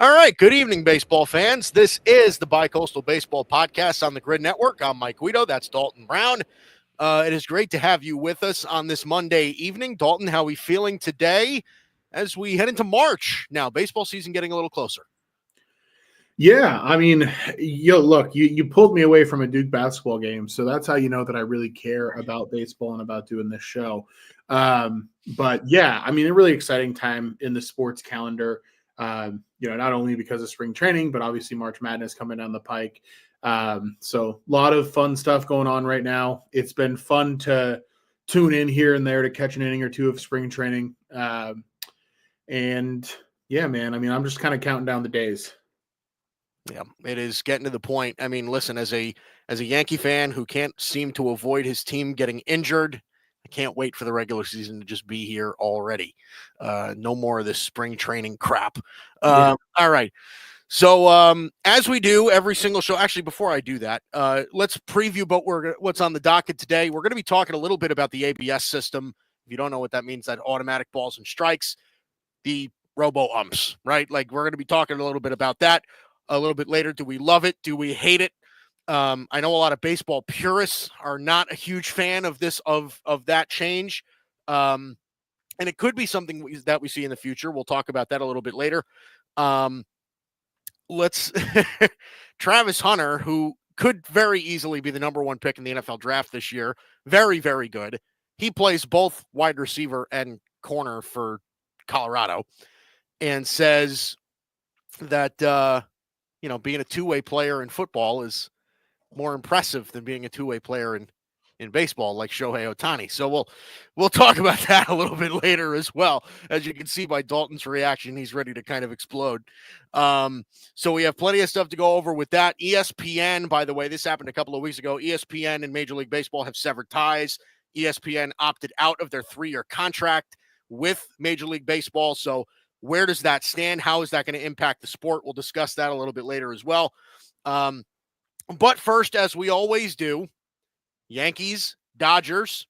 All right. Good evening, baseball fans. This is the Bicoastal Baseball Podcast on the Grid Network. I'm Mike Guido. That's Dalton Brown. It is great to have you with us on this Monday evening. Dalton, how are we feeling today as we head into March? Now, baseball season getting a little closer. Yeah, I mean, you pulled me away from a Duke basketball game, so that's how you know that I really care about baseball and about doing this show. But yeah, I mean, a really exciting time in the sports calendar. Not only because of spring training, but obviously March Madness coming down the pike. So a lot of fun stuff going on right now. It's been fun to tune in here and there to catch an inning or two of spring training. And yeah, man, I mean, I'm just kind of counting down the days. Yeah, it is getting to the point. I mean, listen, as a Yankee fan who can't seem to avoid his team getting injured, I can't wait for the regular season to just be here already. No more of this spring training crap. All right. So as we do every single show, actually, before I do that, let's preview what's on the docket today. We're going to be talking a little bit about the ABS system. If you don't know what that means, that automatic balls and strikes, the Robo-Umps, right? Like we're going to be talking a little bit about that a little bit later. Do we love it? Do we hate it? I know a lot of baseball purists are not a huge fan of that change. And it could be something that we see in the future. We'll talk about that a little bit later. Travis Hunter, who could very easily be the number one pick in the NFL draft this year. Very, very good. He plays both wide receiver and corner for Colorado and says that, being a two-way player in football is more impressive than being a two-way player in baseball, like Shohei Ohtani. So we'll talk about that a little bit later as well. As you can see by Dalton's reaction, he's ready to kind of explode. So we have plenty of stuff to go over with that. ESPN, by the way, this happened a couple of weeks ago. ESPN and Major League Baseball have severed ties. ESPN opted out of their 3-year contract with Major League Baseball. So where does that stand? How is that going to impact the sport? We'll discuss that a little bit later as well. But first, as we always do, Yankees, Dodgers,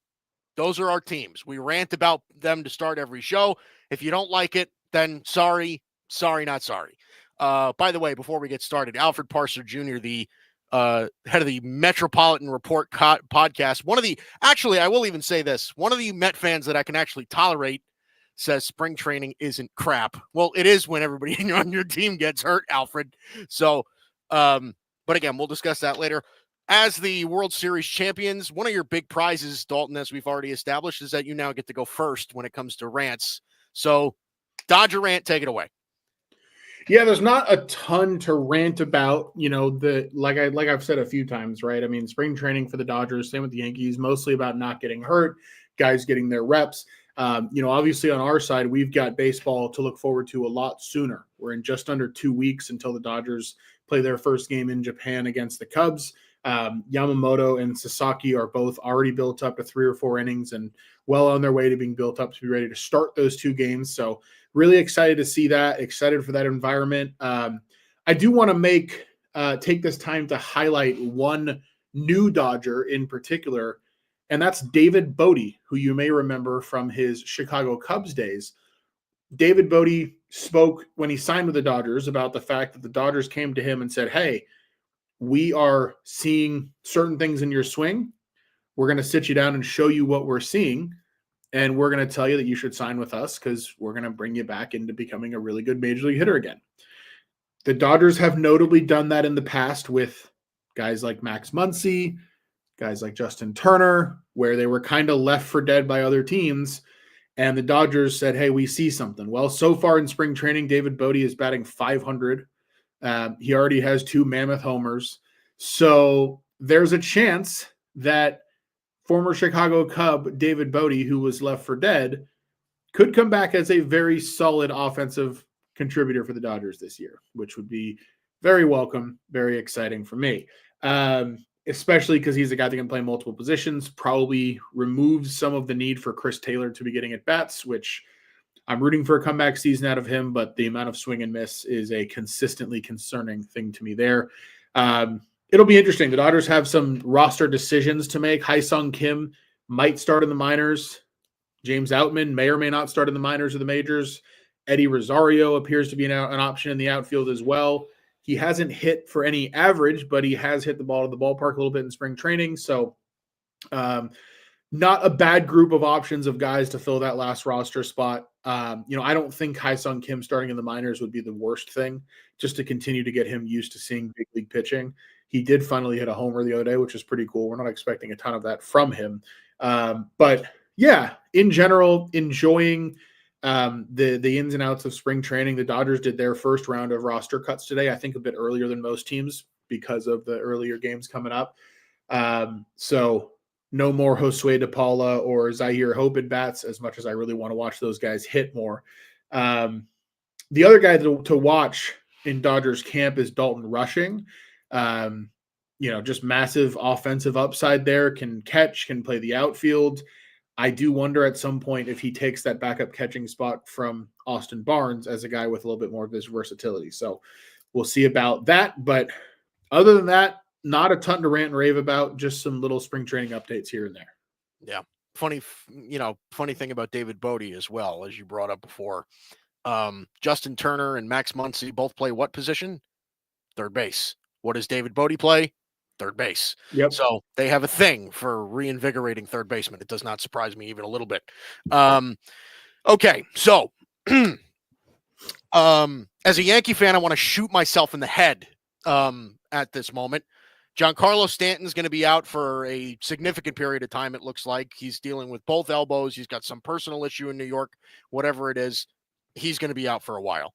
those are our teams. We rant about them to start every show. If you don't like it, then sorry, not sorry. By the way, before we get started, Alfred Parser Jr., the head of the Metropolitan Report podcast, I will even say this, one of the Met fans that I can actually tolerate says spring training isn't crap. Well, it is when everybody on your team gets hurt, Alfred. So, but again, we'll discuss that later. As the World Series champions, one of your big prizes, Dalton, as we've already established, is that you now get to go first when it comes to rants. So, Dodger rant, take it away. Yeah, there's not a ton to rant about, like I've said a few times, right? I mean, spring training for the Dodgers, same with the Yankees, mostly about not getting hurt, guys getting their reps. Obviously on our side, we've got baseball to look forward to a lot sooner. We're in just under 2 weeks until the Dodgers play their first game in Japan against the Cubs. Yamamoto and Sasaki are both already built up to 3 or 4 innings and well on their way to being built up to be ready to start those 2 games. So really excited to see that, excited for that environment. I do want to take this time to highlight one new Dodger in particular, and that's David Bote, who you may remember from his Chicago Cubs days. David Bote spoke when he signed with the Dodgers about the fact that the Dodgers came to him and said, hey, we are seeing certain things in your swing. We're going to sit you down and show you what we're seeing. And we're going to tell you that you should sign with us because we're going to bring you back into becoming a really good major league hitter again. The Dodgers have notably done that in the past with guys like Max Muncy, guys like Justin Turner, where they were kind of left for dead by other teams. And the Dodgers said, hey, we see something. Well, so far in spring training, David Bote is batting .500. He already has 2 mammoth homers. So there's a chance that former Chicago Cub David Bote, who was left for dead, could come back as a very solid offensive contributor for the Dodgers this year, which would be very welcome, very exciting for me. Especially because he's a guy that can play multiple positions, probably removes some of the need for Chris Taylor to be getting at bats, which I'm rooting for a comeback season out of him, but the amount of swing and miss is a consistently concerning thing to me there. It'll be interesting. The Dodgers have some roster decisions to make. Hai-Sung Kim might start in the minors. James Outman may or may not start in the minors or the majors. Eddie Rosario appears to be an option in the outfield as well. He hasn't hit for any average, but he has hit the ball to the ballpark a little bit in spring training. So not a bad group of options of guys to fill that last roster spot. I don't think Hai-Sung Kim starting in the minors would be the worst thing, just to continue to get him used to seeing big league pitching. He did finally hit a homer the other day, which is pretty cool. We're not expecting a ton of that from him. But yeah, in general, enjoying the ins and outs of spring training. The Dodgers did their first round of roster cuts today, I think a bit earlier than most teams because of the earlier games coming up. So no more Josue De Paula or Zaire Hope at bats, as much as I really want to watch those guys hit more. The other guy to watch in Dodgers camp is Dalton Rushing. Just massive offensive upside there, can catch, can play the outfield. I do wonder at some point if he takes that backup catching spot from Austin Barnes as a guy with a little bit more of this versatility. So we'll see about that. But other than that, not a ton to rant and rave about, just some little spring training updates here and there. Yeah. Funny thing about David Bodie as well, as you brought up before. Justin Turner and Max Muncy both play what position? Third base. What does David Bodie play? Third base. Yep. So they have a thing for reinvigorating third baseman. It does not surprise me even a little bit. Okay. So, as a Yankee fan, I want to shoot myself in the head, at this moment. Giancarlo Stanton's going to be out for a significant period of time. It looks like he's dealing with both elbows. He's got some personal issue in New York, whatever it is. He's going to be out for a while.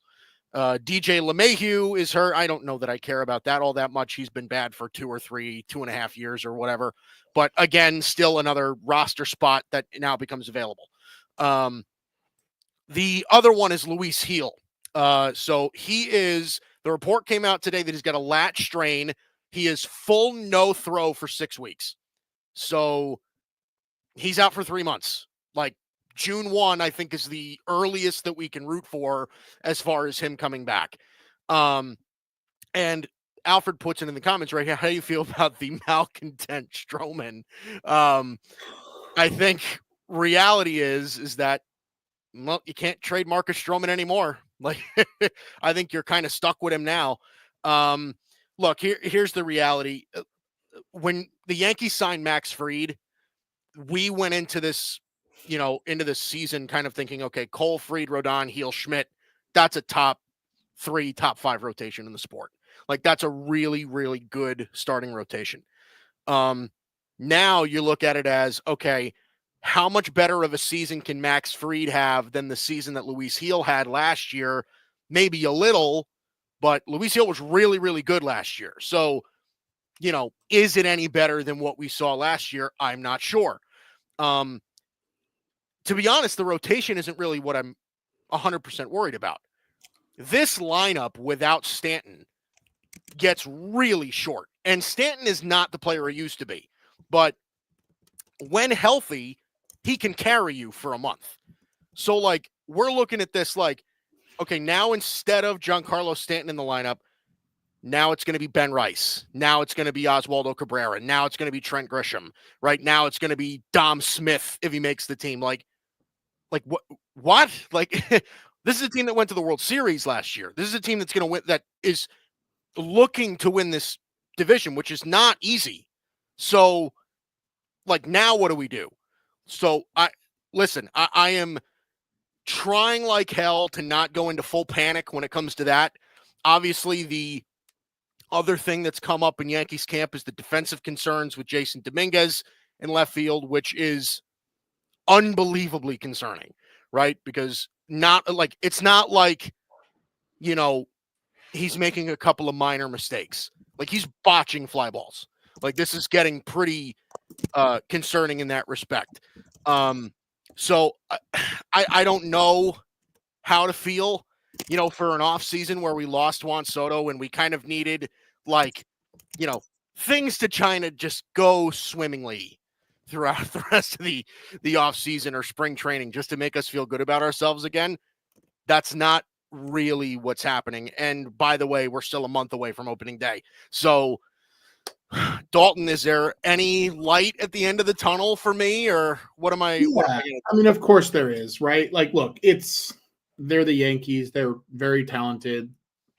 DJ LeMahieu is hurt. I don't know that I care about that all that much. He's been bad for 2.5 years or whatever. But again, still another roster spot that now becomes available. The other one is Luis Gil. So the report came out today that he's got a lat strain. He is full no throw for 6 weeks. So he's out for 3 months. Like June 1, I think, is the earliest that we can root for as far as him coming back. And Alfred puts it in the comments right here. How do you feel about the malcontent Stroman? I think reality is that, well, you can't trade Marcus Stroman anymore. Like, I think you're kind of stuck with him now. Look, here's the reality. When the Yankees signed Max Fried, we went into this season kind of thinking, okay, Cole, Fried, Rodon, Gil, Schmidt, that's a top 3, top 5 rotation in the sport. Like, that's a really, really good starting rotation. Now you look at it as, okay, how much better of a season can Max Fried have than the season that Luis Gil had last year? Maybe a little, but Luis Gil was really, really good last year. So, is it any better than what we saw last year? I'm not sure. To be honest, the rotation isn't really what I'm 100% worried about. This lineup without Stanton gets really short. And Stanton is not the player he used to be. But when healthy, he can carry you for a month. So, like, we're looking at this like, okay, now instead of Giancarlo Stanton in the lineup, now it's going to be Ben Rice. Now it's going to be Oswaldo Cabrera. Now it's going to be Trent Grisham. Right now it's going to be Dom Smith if he makes the team. Like what? Like, this is a team that went to the World Series last year. This is a team that's going to win, that is looking to win this division, which is not easy. So, like, now what do we do? So I am trying like hell to not go into full panic when it comes to that. Obviously, the other thing that's come up in Yankees camp is the defensive concerns with Jason Dominguez in left field, which is unbelievably concerning, right? Because it's not like, he's making a couple of minor mistakes. Like, he's botching fly balls. Like, this is getting pretty concerning in that respect. So I don't know how to feel, for an off season where we lost Juan Soto and we kind of needed, things to kind of just go swimmingly throughout the rest of the off season or spring training, just to make us feel good about ourselves again. That's not really what's happening. And by the way, we're still a month away from opening day. So, Dalton, is there any light at the end of the tunnel for me, or what am I? Yeah. What am I gonna do? I mean, of course there is, right? Like, look, it's they're the Yankees. They're very talented.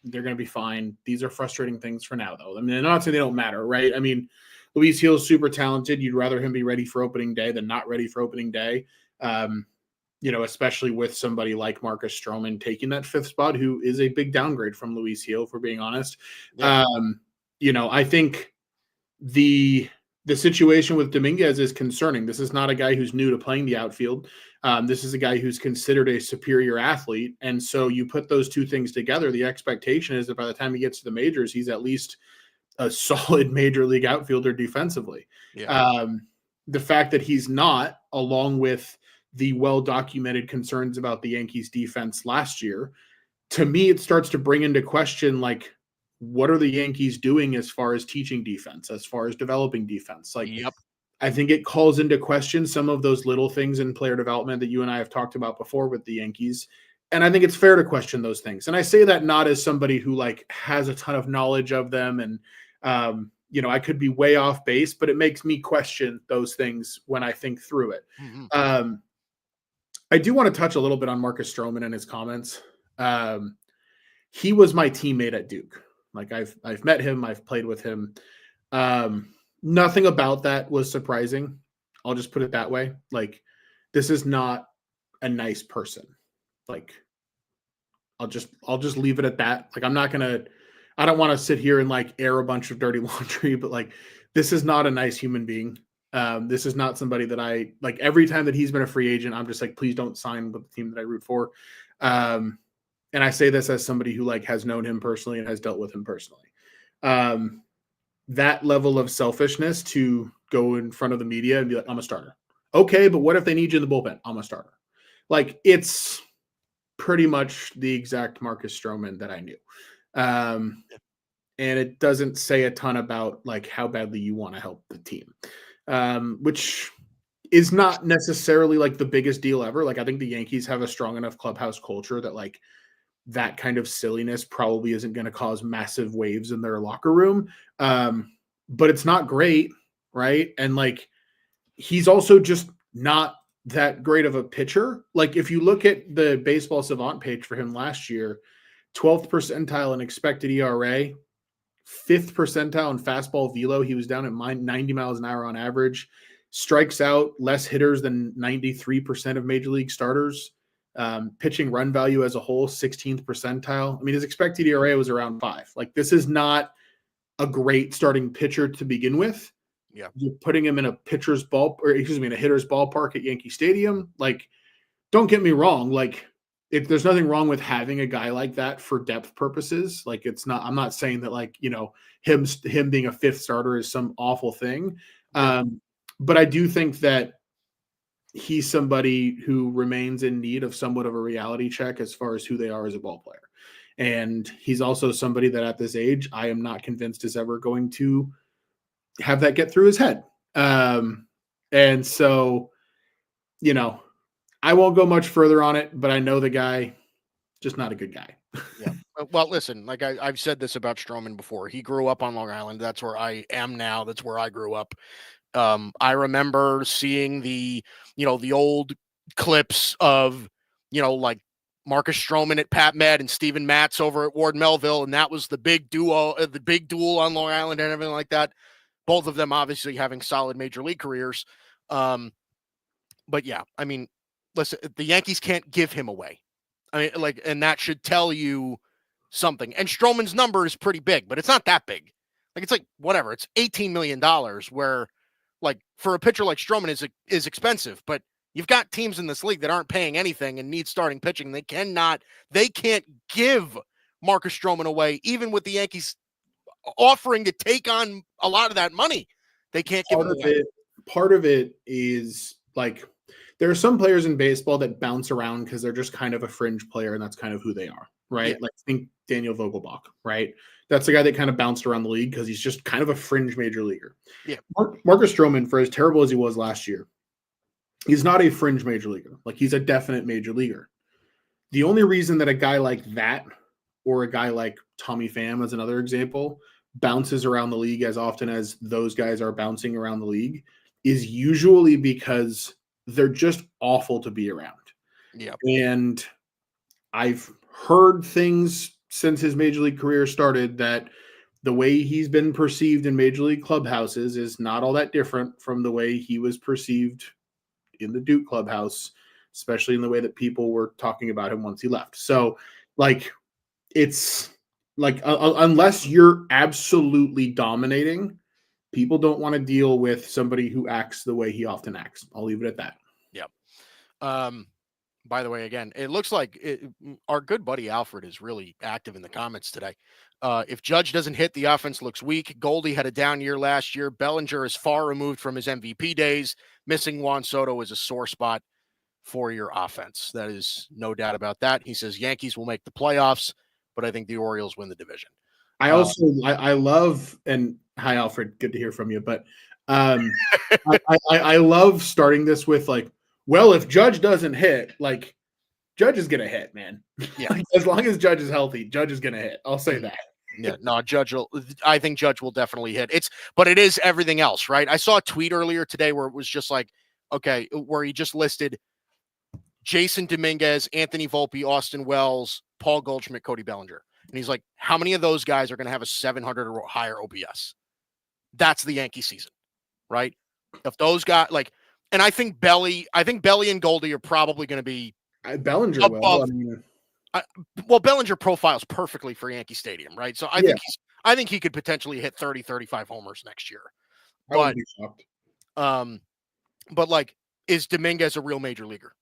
They're going to be fine. These are frustrating things for now, though. I mean, I'm not saying they don't matter, right? I mean, Luis Gil's super talented. You'd rather him be ready for opening day than not ready for opening day. Especially with somebody like Marcus Stroman taking that 5th spot, who is a big downgrade from Luis Gil, if we're being honest. Yeah. I think the situation with Dominguez is concerning. This is not a guy who's new to playing the outfield. This is a guy who's considered a superior athlete. And so you put those two things together, the expectation is that by the time he gets to the majors, he's at least a solid major league outfielder defensively. Yeah. The fact that he's not, along with the well-documented concerns about the Yankees defense last year, to me, it starts to bring into question, like, what are the Yankees doing as far as teaching defense, as far as developing defense? Like, Yep. I think it calls into question some of those little things in player development that you and I have talked about before with the Yankees. And I think it's fair to question those things. And I say that not as somebody who like has a ton of knowledge of them. And, I could be way off base, but it makes me question those things when I think through it. Mm-hmm. I do want to touch a little bit on Marcus Stroman and his comments. He was my teammate at Duke. Like I've met him, I've played with him. Nothing about that was surprising. I'll just put it that way. Like, this is not a nice person. Like, I'll just leave it at that. Like, I don't want to sit here and like air a bunch of dirty laundry, but like, this is not a nice human being. This is not somebody that I like. Every time that he's been a free agent, I'm just like, please don't sign with the team that I root for. And I say this as somebody who like has known him personally and has dealt with him personally. That level of selfishness to go in front of the media and be like, I'm a starter. Okay, but what if they need you in the bullpen? I'm a starter. Like, it's pretty much the exact Marcus Stroman that I knew. And it doesn't say a ton about like how badly you want to help the team, which is not necessarily like the biggest deal ever. Like, I think the Yankees have a strong enough clubhouse culture that like that kind of silliness probably isn't going to cause massive waves in their locker room. But it's not great, right? And like, he's also just not that great of a pitcher. Like, if you look at the Baseball Savant page for him last year, 12th percentile in expected ERA, 5th percentile in fastball velo. He was down at 90 miles an hour on average, strikes out less hitters than 93% of major league starters. Pitching run value as a whole, 16th percentile. I mean, his expected ERA was around 5. Like, this is not a great starting pitcher to begin with. Yeah. You're putting him in a hitter's ballpark at Yankee Stadium. Like, don't get me wrong. Like, there's nothing wrong with having a guy like that for depth purposes. Like, I'm not saying that like, him being a 5th starter is some awful thing. But I do think that he's somebody who remains in need of somewhat of a reality check as far as who they are as a ball player. And he's also somebody that at this age, I am not convinced is ever going to have that get through his head. And so, I won't go much further on it, but I know the guy, just not a good guy. Yeah. Well, listen, like I've said this about Stroman before. He grew up on Long Island. That's where I am now. That's where I grew up. I remember seeing the old clips of, like Marcus Stroman at Pat Med and Steven Matz over at Ward Melville. And that was the big duo, the big duel on Long Island and everything like that. Both of them obviously having solid major league careers. But yeah, I mean, listen, the Yankees can't give him away. I mean, like, and that should tell you something. And Stroman's number is pretty big, but it's not that big. Like, it's like, whatever, it's $18 million, where like for a pitcher like Stroman is expensive, but you've got teams in this league that aren't paying anything and need starting pitching. They can't give Marcus Stroman away, even with the Yankees offering to take on a lot of that money. They can't give him away. Part of it is like, there are some players in baseball that bounce around because they're just kind of a fringe player, and that's kind of who they are, right? Yeah. Like, think Daniel Vogelbach, right? That's the guy that kind of bounced around the league because he's just kind of a fringe major leaguer. Yeah. Marcus Stroman, for as terrible as he was last year, he's not a fringe major leaguer. Like, he's a definite major leaguer. The only reason that a guy like that, or a guy like Tommy Pham, as another example, bounces around the league as often as those guys are bouncing around the league is usually because they're just awful to be around. Yeah. And I've heard things since his major league career started that the way he's been perceived in major league clubhouses is not all that different from the way he was perceived in the Duke clubhouse, especially in the way that people were talking about him once he left. So, like, it's like unless you're absolutely dominating, people don't want to deal with somebody who acts the way he often acts. I'll leave it at that. Yep. By the way, again, it looks like our good buddy Alfred is really active in the comments today. If Judge doesn't hit, the offense looks weak. Goldie had a down year last year. Bellinger is far removed from his MVP days. Missing Juan Soto is a sore spot for your offense. That is no doubt about that. He says Yankees will make the playoffs, but I think the Orioles win the division. I also I love, and hi Alfred, good to hear from you. But I love starting this with like, well, if Judge doesn't hit, like Judge is gonna hit, man. Yeah. Like, as long as Judge is healthy, Judge is gonna hit. I'll say that. Yeah, no, I think Judge will definitely hit. But it is everything else, right? I saw a tweet earlier today where it was just like, okay, where he just listed Jason Dominguez, Anthony Volpe, Austin Wells, Paul Goldschmidt, Cody Bellinger. And he's like, how many of those guys are going to have a 700 or higher OPS? That's the Yankee season, right? If those guys and I think Belly and Goldie are probably going to be Bellinger above. will. I mean, well, Bellinger profiles perfectly for Yankee Stadium, right? So I think he could potentially hit 30, 35 homers next year. I wouldn't be shocked. But like, is Dominguez a real major leaguer?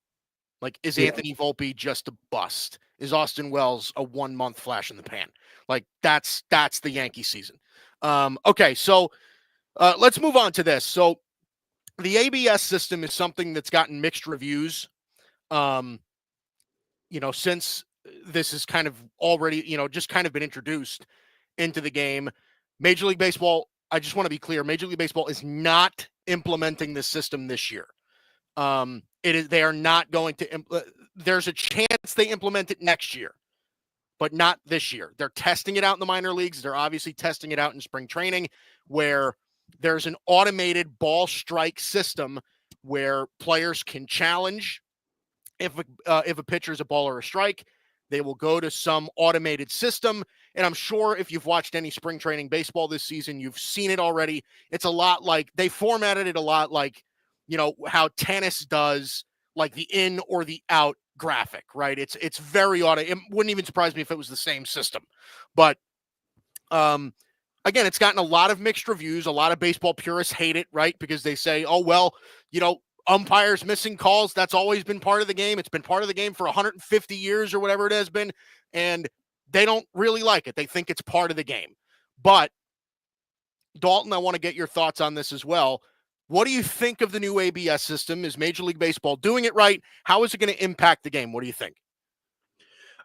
Like, is Anthony Volpe just a bust? Is Austin Wells a 1 month flash in the pan? Like, that's the Yankee season. Okay, so let's move on to this. So the ABS system is something that's gotten mixed reviews. Since this is kind of already, just kind of been introduced into the game. Major League Baseball, I just want to be clear, Major League Baseball is not implementing this system this year. They are not going to, there's a chance they implement it next year, but not this year. They're testing it out in the minor leagues. They're obviously testing it out in spring training, where there's an automated ball strike system where players can challenge if a pitcher is a ball or a strike. They will go to some automated system. And I'm sure if you've watched any spring training baseball this season, you've seen it already. It's a lot like, they formatted it a lot like, how tennis does, like the in or the out graphic, right? It's very auto. It wouldn't even surprise me if it was the same system. But again, it's gotten a lot of mixed reviews. A lot of baseball purists hate it, right? Because they say, oh, well, umpires missing calls, that's always been part of the game. It's been part of the game for 150 years or whatever it has been. And they don't really like it. They think it's part of the game. But Dalton, I want to get your thoughts on this as well. What do you think of the new ABS system? Is Major League Baseball doing it right? How is it going to impact the game? What do you think?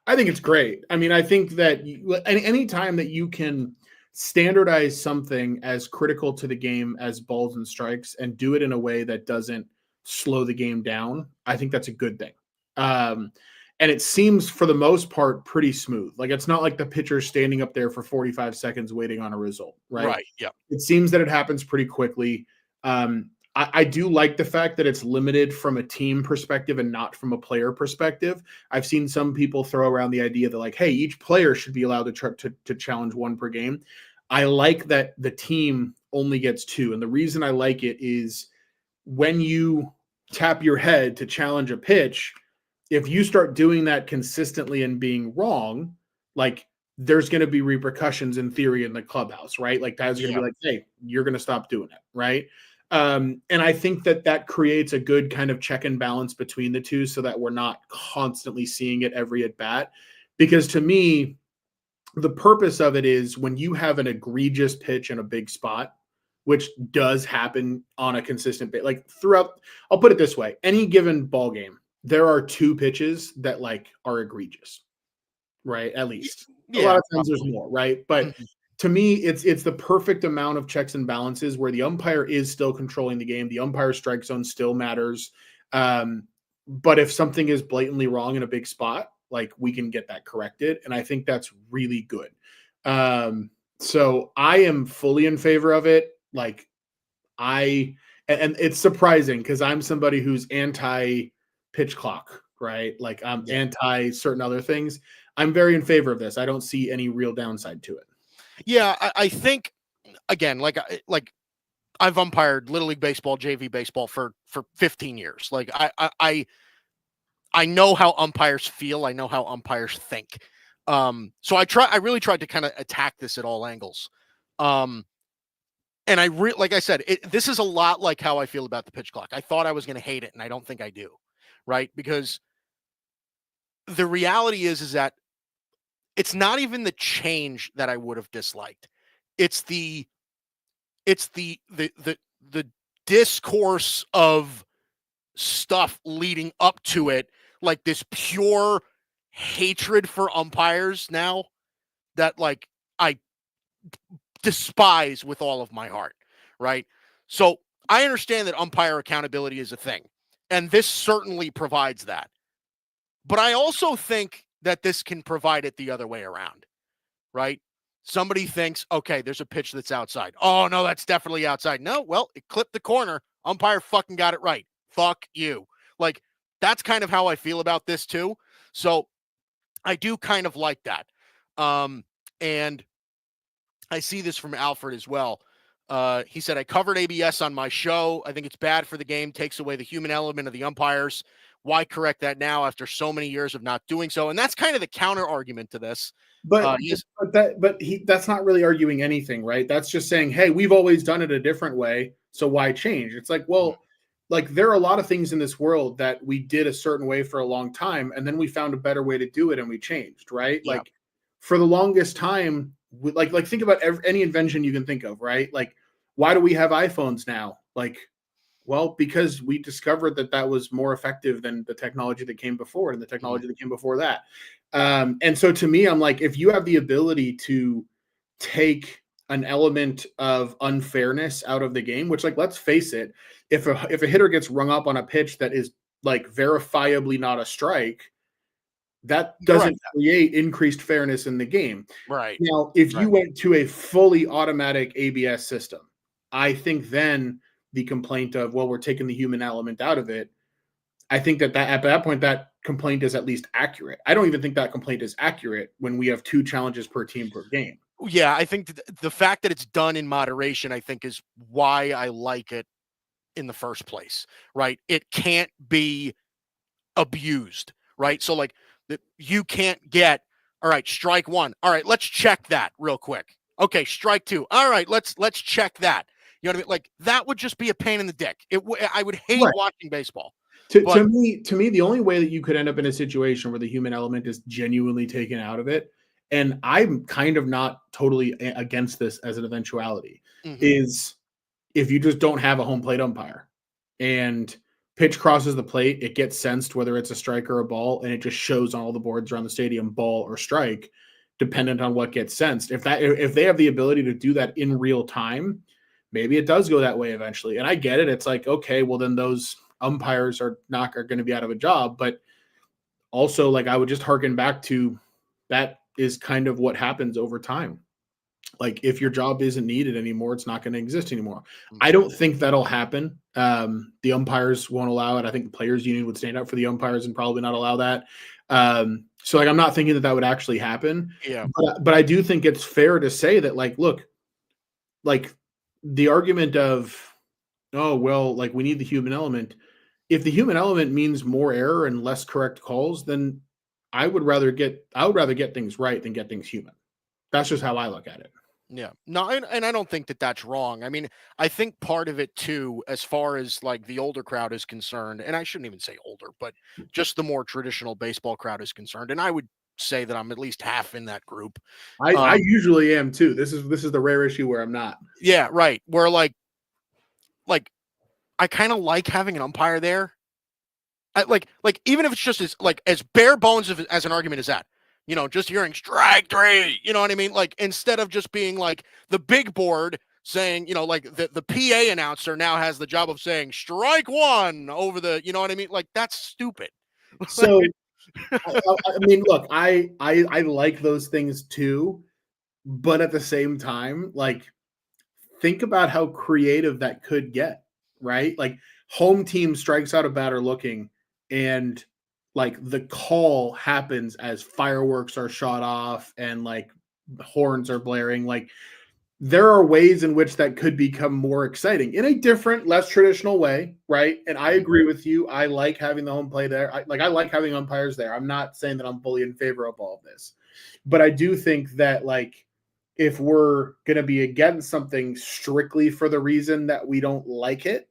I think it's great. I mean, I think that any time that you can standardize something as critical to the game as balls and strikes and do it in a way that doesn't slow the game down, I think that's a good thing. And it seems for the most part pretty smooth. Like, it's not like the pitcher's standing up there for 45 seconds waiting on a result, right? Right. Yeah. It seems that it happens pretty quickly. I do like the fact that it's limited from a team perspective and not from a player perspective. I've seen some people throw around the idea that, like, hey, each player should be allowed to challenge one per game. I like that the team only gets two. And the reason I like it is when you tap your head to challenge a pitch, if you start doing that consistently and being wrong, like, there's going to be repercussions in theory in the clubhouse, right? Like, guys are going to be like, hey, you're going to stop doing it, right? And I think that creates a good kind of check and balance between the two so that we're not constantly seeing it every at bat. Because to me, the purpose of it is when you have an egregious pitch in a big spot, which does happen on a consistent base, like throughout, I'll put it this way, any given ball game, there are two pitches that like are egregious, right? At least. A lot of times there's more, right? But to me, it's the perfect amount of checks and balances where the umpire is still controlling the game. The umpire strike zone still matters. But if something is blatantly wrong in a big spot, like, we can get that corrected. And I think that's really good. So I am fully in favor of it. Like, and it's surprising because I'm somebody who's anti pitch clock, right? Like I'm anti certain other things. I'm very in favor of this. I don't see any real downside to it. Yeah, I think again, like I've umpired Little League baseball, JV baseball for 15 years. Like I know how umpires feel. I know how umpires think. So I really tried to kind of attack this at all angles. And like I said, this is a lot like how I feel about the pitch clock. I thought I was going to hate it, and I don't think I do, right? Because the reality is that it's not even the change that I would have disliked. It's the the discourse of stuff leading up to it, like this pure hatred for umpires now that like I despise with all of my heart, right? So I understand that umpire accountability is a thing, and this certainly provides that. But I also think that this can provide it the other way around, right? Somebody thinks, okay, there's a pitch that's outside. Oh, no, that's definitely outside. No, well, it clipped the corner. Umpire fucking got it right. Fuck you. Like, that's kind of how I feel about this, too. So I do kind of like that. And I see this from Alfred as well. He said, I covered ABS on my show. I think it's bad for the game, takes away the human element of the umpires. Why correct that now after so many years of not doing so? And that's kind of the counter argument to this. But that's not really arguing anything, right? That's just saying, hey, we've always done it a different way, so why change? It's like, well, like there are a lot of things in this world that we did a certain way for a long time, and then we found a better way to do it, and we changed, right? Yeah. Like for the longest time, like think about any invention you can think of, right? Like why do we have iPhones now? Like, well, because we discovered that was more effective than the technology that came before and the technology that came before that. And so to me, I'm like, if you have the ability to take an element of unfairness out of the game, which, like, let's face it, if a hitter gets rung up on a pitch that is like verifiably not a strike, that doesn't create increased fairness in the game. Right. Now, if you went to a fully automatic ABS system, I think then the complaint of, well, we're taking the human element out of it, I think that at that point, that complaint is at least accurate. I don't even think that complaint is accurate when we have 2 challenges per team per game. Yeah, I think the fact that it's done in moderation, I think, is why I like it in the first place, right? It can't be abused, right? So like you can't get, all right, strike 1. All right, let's check that real quick. Okay, strike 2. All right, let's check that. You know what I mean? Like that would just be a pain in the dick. I would hate watching baseball. To me, the only way that you could end up in a situation where the human element is genuinely taken out of it, and I'm kind of not totally against this as an eventuality, is if you just don't have a home plate umpire and pitch crosses the plate, it gets sensed whether it's a strike or a ball, and it just shows on all the boards around the stadium, ball or strike, dependent on what gets sensed. If they have the ability to do that in real time, maybe it does go that way eventually. And I get it. It's like, okay, well then those umpires are going to be out of a job. But also, like, I would just harken back to that is kind of what happens over time. Like if your job isn't needed anymore, it's not going to exist anymore. I don't think that'll happen. The umpires won't allow it. I think the players union would stand up for the umpires and probably not allow that. So like, I'm not thinking that would actually happen. Yeah. But I do think it's fair to say that, like, look, like the argument of, oh, well, like we need the human element. If the human element means more error and less correct calls, then I would rather get things right than get things human. That's just how I look at it. Yeah. No, and I don't think that that's wrong. I mean, I think part of it too, as far as like the older crowd is concerned, and I shouldn't even say older, but just the more traditional baseball crowd is concerned. And I would say that I'm at least half in that group. I usually am too. This is the rare issue where I'm not. Yeah, right. Where like I kind of like having an umpire there. Like even if it's just as bare bones as an argument as that, you know, just hearing strike 3, you know what I mean? Like instead of just being like the big board saying, you know, like the PA announcer now has the job of saying strike 1 over the, you know what I mean? Like that's stupid. So I mean, look, I like those things too, but at the same time, like think about how creative that could get, right? Like home team strikes out a batter looking, and like the call happens as fireworks are shot off and like horns are blaring. Like there are ways in which that could become more exciting in a different, less traditional way, right? And I agree with you. I like having the home play there. I like having umpires there. I'm not saying that I'm fully in favor of all of this, but I do think that like if we're going to be against something strictly for the reason that we don't like it,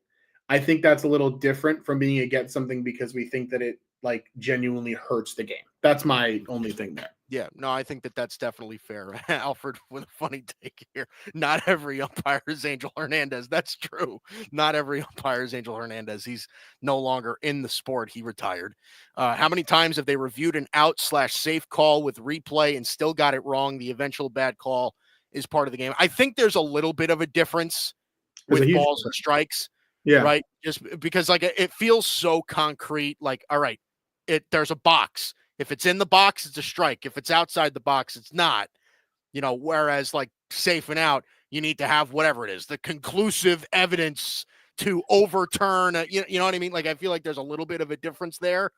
I think that's a little different from being against something because we think that it like genuinely hurts the game. That's my only thing there. Yeah, no, I think that that's definitely fair. Alfred with a funny take here. Not every umpire is Angel Hernandez. That's true. Not every umpire is Angel Hernandez. He's no longer in the sport. He retired. How many times have they reviewed an out/safe call with replay and still got it wrong? The eventual bad call is part of the game. I think there's a little bit of a difference with balls and strikes. Yeah. Right. Just because like it feels so concrete. Like, all right, there's a box. If it's in the box, it's a strike. If it's outside the box, it's not, whereas like safe and out, you need to have whatever it is, the conclusive evidence to overturn, you know what I mean? Like, I feel like there's a little bit of a difference there.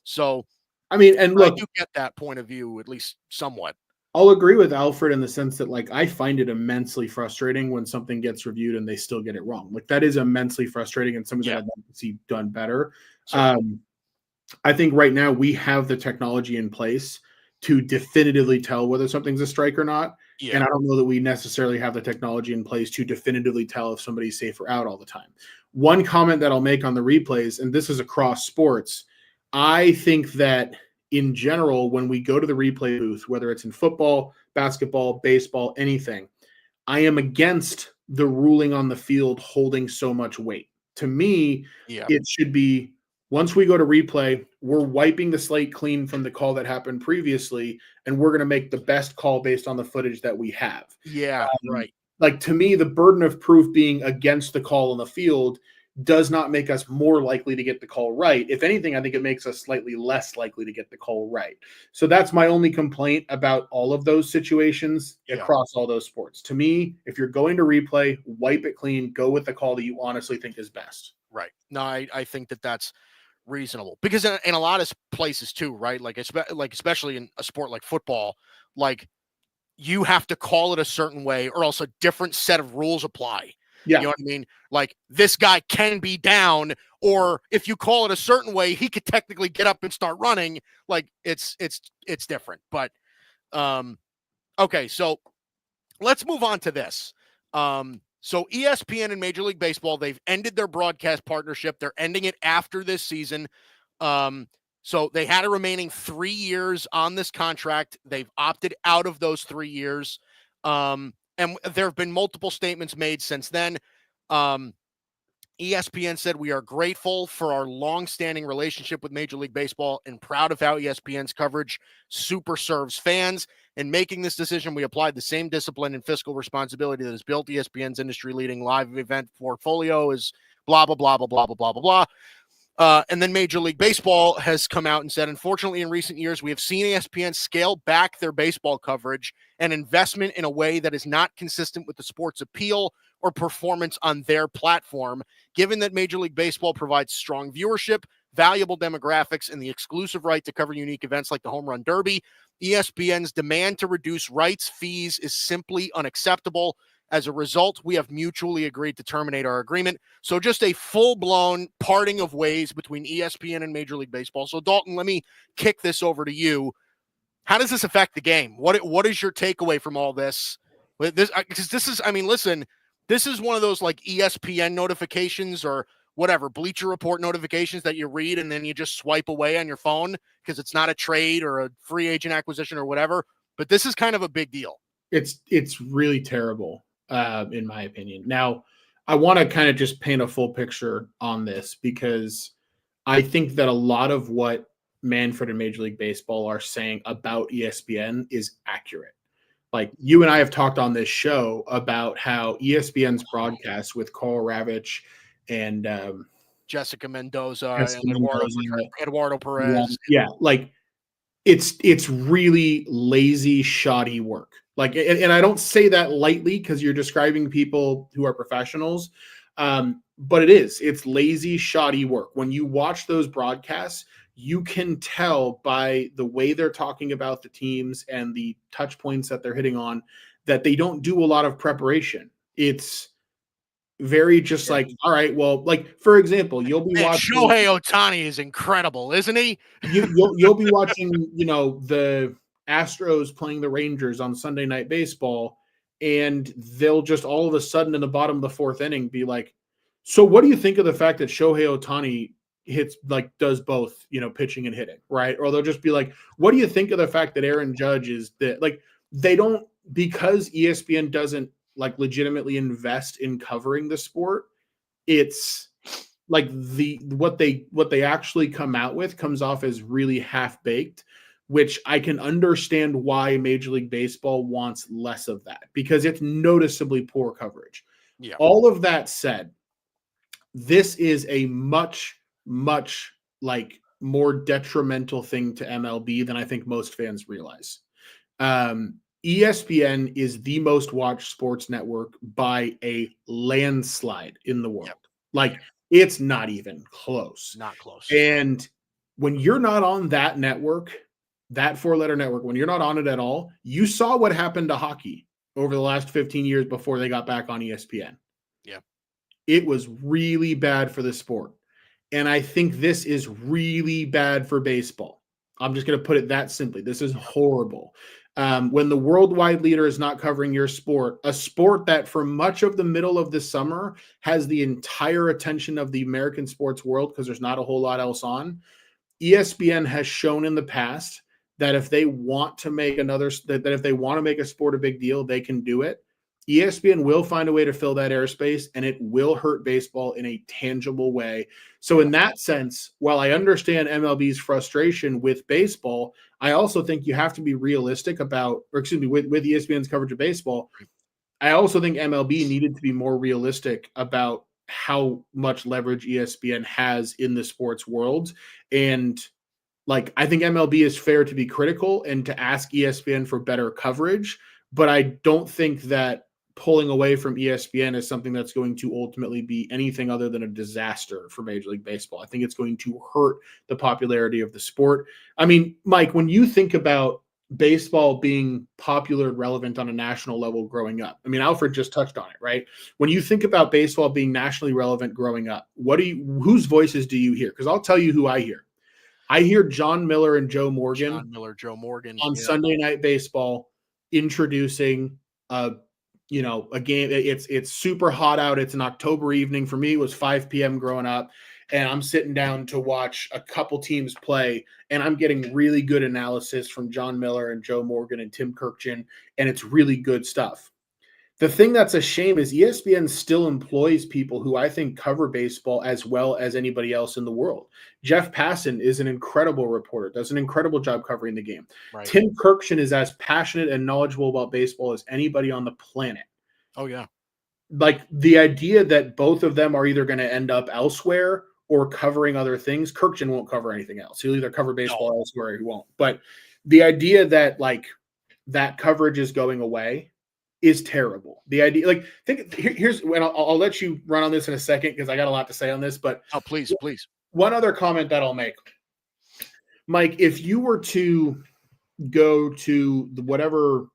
So, I mean, and look, I do get that point of view, at least somewhat. I'll agree with Alfred in the sense that like, I find it immensely frustrating when something gets reviewed and they still get it wrong. Like that is immensely frustrating and something that I'd like to see done better. I think right now we have the technology in place to definitively tell whether something's a strike or not. Yeah. And I don't know that we necessarily have the technology in place to definitively tell if somebody's safe or out all the time. One comment that I'll make on the replays, and this is across sports, I think that in general, when we go to the replay booth, whether it's in football, basketball, baseball, anything, I am against the ruling on the field holding so much weight. To me, it should be once we go to replay, we're wiping the slate clean from the call that happened previously, and we're going to make the best call based on the footage that we have. Yeah, right. Like to me, the burden of proof being against the call on the field does not make us more likely to get the call right. If anything, I think it makes us slightly less likely to get the call right. So that's my only complaint about all of those situations across all those sports. To me, if you're going to replay, wipe it clean, go with the call that you honestly think is best. Right. No, I think that that's reasonable because in a lot of places too, right? Like especially in a sport like football, like you have to call it a certain way or else a different set of rules apply. Yeah. You know what I mean? Like this guy can be down, or if you call it a certain way, he could technically get up and start running. Like it's different. But okay, so let's move on to this. So ESPN and Major League Baseball, they've ended their broadcast partnership. They're ending it after this season. So they had a remaining 3 years on this contract. They've opted out of those 3 years. And there have been multiple statements made since then. ESPN said, "We are grateful for our long-standing relationship with Major League Baseball and proud of how ESPN's coverage super serves fans. In making this decision, we applied the same discipline and fiscal responsibility that has built ESPN's industry-leading live event portfolio is blah, blah, blah, blah, blah, blah, blah, blah, blah." And then Major League Baseball has come out and said, "Unfortunately, in recent years, we have seen ESPN scale back their baseball coverage and investment in a way that is not consistent with the sport's appeal or performance on their platform. Given that Major League Baseball provides strong viewership, valuable demographics, and the exclusive right to cover unique events like the Home Run Derby, ESPN's demand to reduce rights fees is simply unacceptable. As a result, we have mutually agreed to terminate our agreement." So just a full-blown parting of ways between ESPN and Major League Baseball. So Dalton, let me kick this over to you. How does this affect the game? What is your takeaway from all this? Because this is, I mean, listen, this is one of those like ESPN notifications or whatever, Bleacher Report notifications that you read and then you just swipe away on your phone because it's not a trade or a free agent acquisition or whatever. But this is kind of a big deal. It's really terrible. In my opinion. Now, I want to kind of just paint a full picture on this because I think that a lot of what Manfred and Major League Baseball are saying about ESPN is accurate. Like you and I have talked on this show about how ESPN's broadcast with Carl Ravitch and Jessica Mendoza and Eduardo Perez. Yeah, like it's really lazy, shoddy work. Like, and I don't say that lightly because you're describing people who are professionals, but it's lazy, shoddy work. When you watch those broadcasts, you can tell by the way they're talking about the teams and the touch points that they're hitting on that they don't do a lot of preparation. It's very just like, all right, well, like for example, you'll be watching Shohei Ohtani is incredible, isn't he? you'll be watching, the Astros playing the Rangers on Sunday Night Baseball, and they'll just all of a sudden in the bottom of the fourth inning be like, so what do you think of the fact that Shohei Ohtani does both, pitching and hitting, right? Or they'll just be like, what do you think of the fact that Aaron Judge is that, like, they don't, because ESPN doesn't like legitimately invest in covering the sport, it's like what they actually come out with comes off as really half-baked, which I can understand why Major League Baseball wants less of that, because it's noticeably poor coverage. Yeah. All of that said, this is a much like more detrimental thing to MLB than I think most fans realize. ESPN is the most watched sports network by a landslide in the world. Yep. Like, it's not even close. Not close. And when you're not on that network, that 4-letter network, when you're not on it at all, you saw what happened to hockey over the last 15 years before they got back on ESPN. Yeah. It was really bad for the sport. And I think this is really bad for baseball. I'm just going to put it that simply. This is horrible. When the worldwide leader is not covering your sport, a sport that for much of the middle of the summer has the entire attention of the American sports world because there's not a whole lot else on, ESPN has shown in the past that if they want to make if they want to make a sport a big deal, they can do it. ESPN will find a way to fill that airspace, and it will hurt baseball in a tangible way. So in that sense, while I understand MLB's frustration with baseball, I also think you have to be realistic with ESPN's coverage of baseball. I also think MLB needed to be more realistic about how much leverage ESPN has in the sports world. And like, I think MLB is fair to be critical and to ask ESPN for better coverage, but I don't think that pulling away from ESPN is something that's going to ultimately be anything other than a disaster for Major League Baseball. I think it's going to hurt the popularity of the sport. I mean, Mike, when you think about baseball being popular and relevant on a national level growing up, I mean, Alfred just touched on it, right? When you think about baseball being nationally relevant growing up, whose voices do you hear? Because I'll tell you who I hear. I hear John Miller and Joe Morgan on Sunday Night Baseball introducing a game. It's super hot out. It's an October evening. For me, it was 5 p.m. growing up, and I'm sitting down to watch a couple teams play, and I'm getting really good analysis from John Miller and Joe Morgan and Tim Kirkchin, and it's really good stuff. The thing that's a shame is ESPN still employs people who I think cover baseball as well as anybody else in the world. Jeff Passan is an incredible reporter, does an incredible job covering the game. Right. Tim Kirkchin is as passionate and knowledgeable about baseball as anybody on the planet. Oh, yeah. Like, the idea that both of them are either going to end up elsewhere or covering other things, Kirkchin won't cover anything else. He'll either cover baseball elsewhere or he won't. But the idea that, like, that coverage is going away is terrible. The idea, like, here's when I'll let you run on this in a second because I got a lot to say on this. But please. One other comment that I'll make, Mike, if you were to go to whatever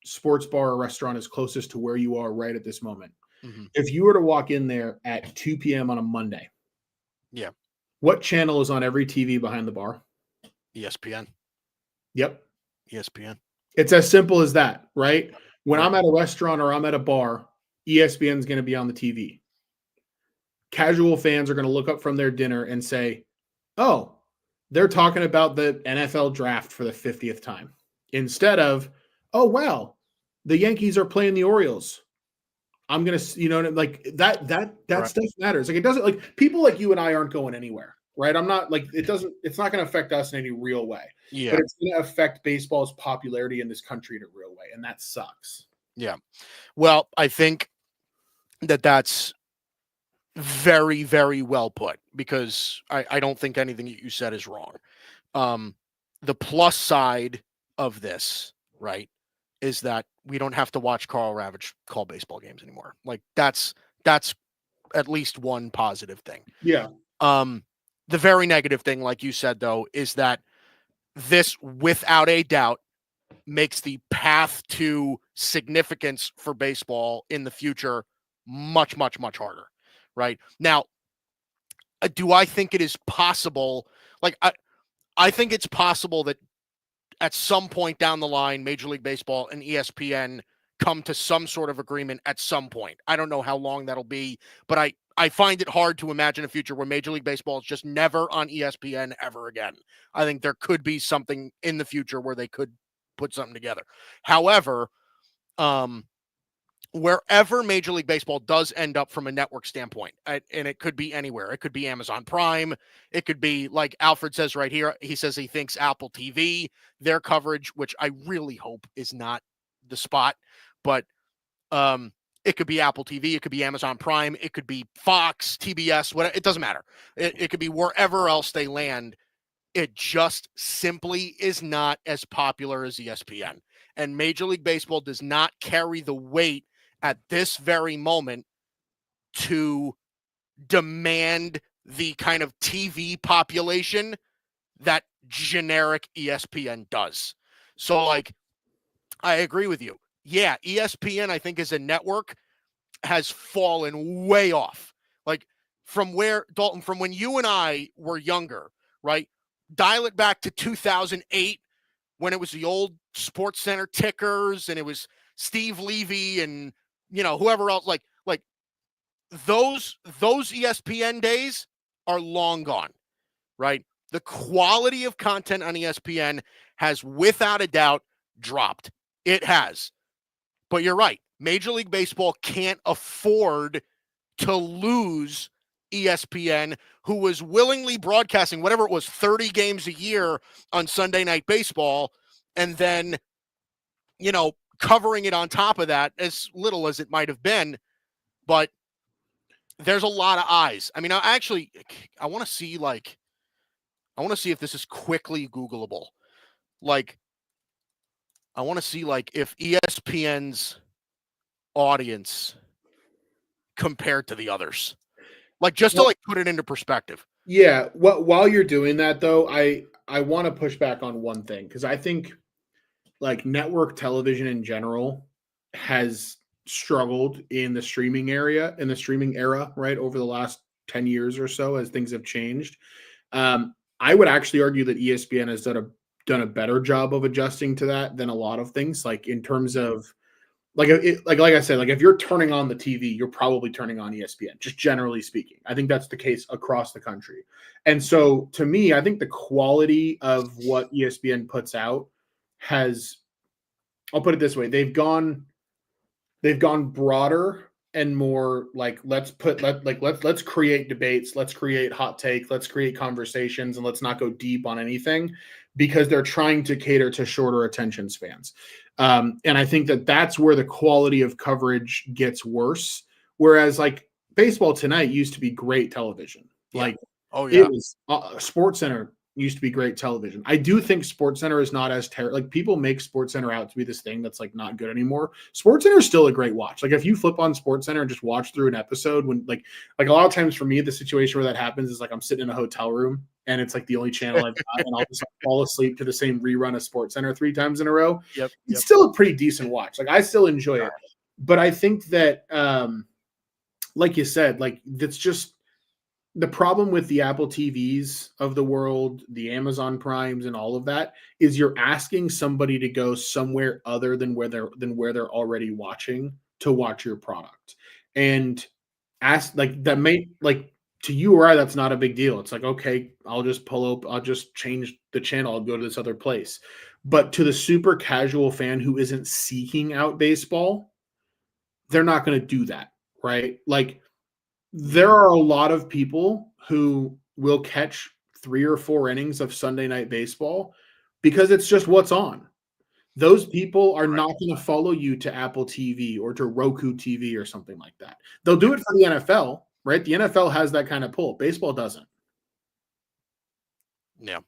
sports bar or restaurant is closest to where you are right at this moment, if you were to walk in there at 2 p.m. on a Monday, what channel is on every TV behind the bar? ESPN. Yep. ESPN. It's as simple as that, right? When I'm at a restaurant or I'm at a bar, ESPN is going to be on the TV. Casual fans are going to look up from their dinner and say, oh, they're talking about the NFL draft for the 50th time. Instead of, oh, wow, the Yankees are playing the Orioles. I'm going to, like that right. Stuff matters. Like, it doesn't, like, people like you and I aren't going anywhere, right? I'm not like, it's not going to affect us in any real way. Yeah. But it's going to affect baseball's popularity in this country in a real way. And that sucks. Yeah. Well, I think that's very, very well put, because I don't think anything that you said is wrong. The plus side of this, right, is that we don't have to watch Carl Ravitch call baseball games anymore. Like, that's at least one positive thing. Yeah. The very negative thing, like you said, though, is that this, without a doubt, makes the path to significance for baseball in the future much, much, much harder. Right now, do I think it is possible? Like, I think it's possible that at some point down the line, Major League Baseball and ESPN come to some sort of agreement at some point. I don't know how long that'll be, but I find it hard to imagine a future where Major League Baseball is just never on ESPN ever again. I think there could be something in the future where they could put something together. However, wherever Major League Baseball does end up from a network standpoint, and it could be anywhere. It could be Amazon Prime. It could be, like Alfred says right here, he says he thinks Apple TV, their coverage, which I really hope is not the spot, but it could be Apple TV, it could be Amazon Prime, it could be Fox, TBS, whatever. It doesn't matter. It could be wherever else they land. It just simply is not as popular as ESPN. And Major League Baseball does not carry the weight at this very moment to demand the kind of TV population that generic ESPN does. So, like, I agree with you. Yeah, ESPN, I think, as a network has fallen way off. Like, from where, Dalton, from when you and I were younger, right? Dial it back to 2008 when it was the old Sports Center tickers and it was Steve Levy and, whoever else, like those ESPN days are long gone, right? The quality of content on ESPN has without a doubt dropped. It has. But you're right. Major League Baseball can't afford to lose ESPN, who was willingly broadcasting whatever it was, 30 games a year on Sunday Night Baseball, and then, covering it on top of that, as little as it might have been. But there's a lot of eyes. I mean, I want to see, if this is quickly Googleable. Like, I want to see, if ESPN's audience compared to the others. Just to put it into perspective. Yeah. While you're doing that, though, I want to push back on one thing, because I think network television in general has struggled in the streaming era, right, over the last 10 years or so as things have changed. I would actually argue that ESPN has done a better job of adjusting to that than a lot of things, in terms of like I said, if you're turning on the TV, you're probably turning on ESPN, just generally speaking. I think that's the case across the country. And so to me, I think the quality of what ESPN puts out has, I'll put it this way, they've gone broader and more let's create debates, let's create hot take, let's create conversations, and let's not go deep on anything, because they're trying to cater to shorter attention spans. And I think that's where the quality of coverage gets worse. Whereas Baseball Tonight used to be great television. Yeah. It was Sports Center used to be great television. I do think Sports Center is not as terrible. People make Sports Center out to be this thing that's not good anymore. Sports Center is still a great watch. If you flip on Sports Center and just watch through an episode, when a lot of times for me, the situation where that happens is I'm sitting in a hotel room and it's the only channel I've got, and I'll just fall asleep to the same rerun of Sports Center 3 times in a row. Yep. It's still a pretty decent watch. I still enjoy it, but I think that, like you said, that's just the problem with the Apple TVs of the world, the Amazon Primes, and all of that, is you're asking somebody to go somewhere other than where they're already watching to watch your product. And ask that may to you or I, that's not a big deal. It's okay, I'll just change the channel, I'll go to this other place. But to the super casual fan who isn't seeking out baseball, they're not going to do that, right? There are a lot of people who will catch 3 or 4 innings of Sunday Night Baseball because it's just what's on. Those people are not going to follow you to Apple TV or to Roku TV or something like that. They'll do it for the NFL, right? The NFL has that kind of pull. Baseball doesn't. Yeah.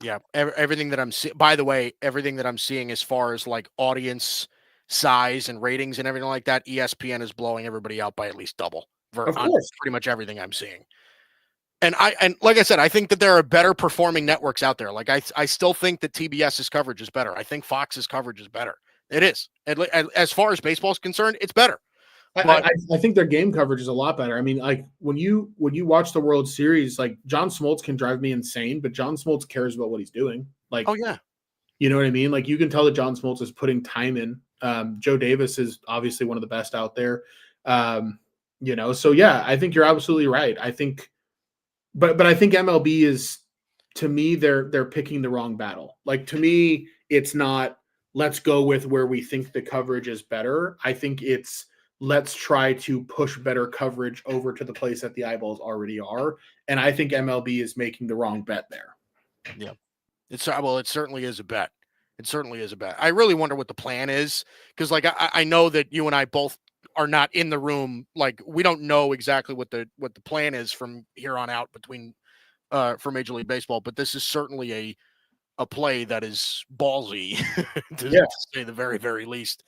Yeah. Everything that I'm seeing, by the way, everything that I'm seeing as far as audience size and ratings and everything like that, ESPN is blowing everybody out by at least double. Of course. Pretty much everything I'm seeing. And like I said, I think that there are better performing networks out there. Like I still think that TBS's coverage is better. I think Fox's coverage is better. It is. As far as baseball is concerned, it's better. But I think their game coverage is a lot better. I mean, like when you watch the World Series, like John Smoltz can drive me insane, but John Smoltz cares about what he's doing. Like, oh yeah, you know what I mean? Like you can tell that John Smoltz is putting time in. Joe Davis is obviously one of the best out there. So yeah, I think you're absolutely right. I think, but I think MLB is, to me, they're picking the wrong battle. Like to me, it's not let's go with where we think the coverage is better. I think it's let's try to push better coverage over to the place that the eyeballs already are. And I think MLB is making the wrong bet there. Yeah. It certainly is a bet. It certainly is a bet. I really wonder what the plan is, because like I know that you and I both are not in the room. Like we don't know exactly what the plan is from here on out for Major League Baseball, but this is certainly a play that is ballsy to say the very, very least.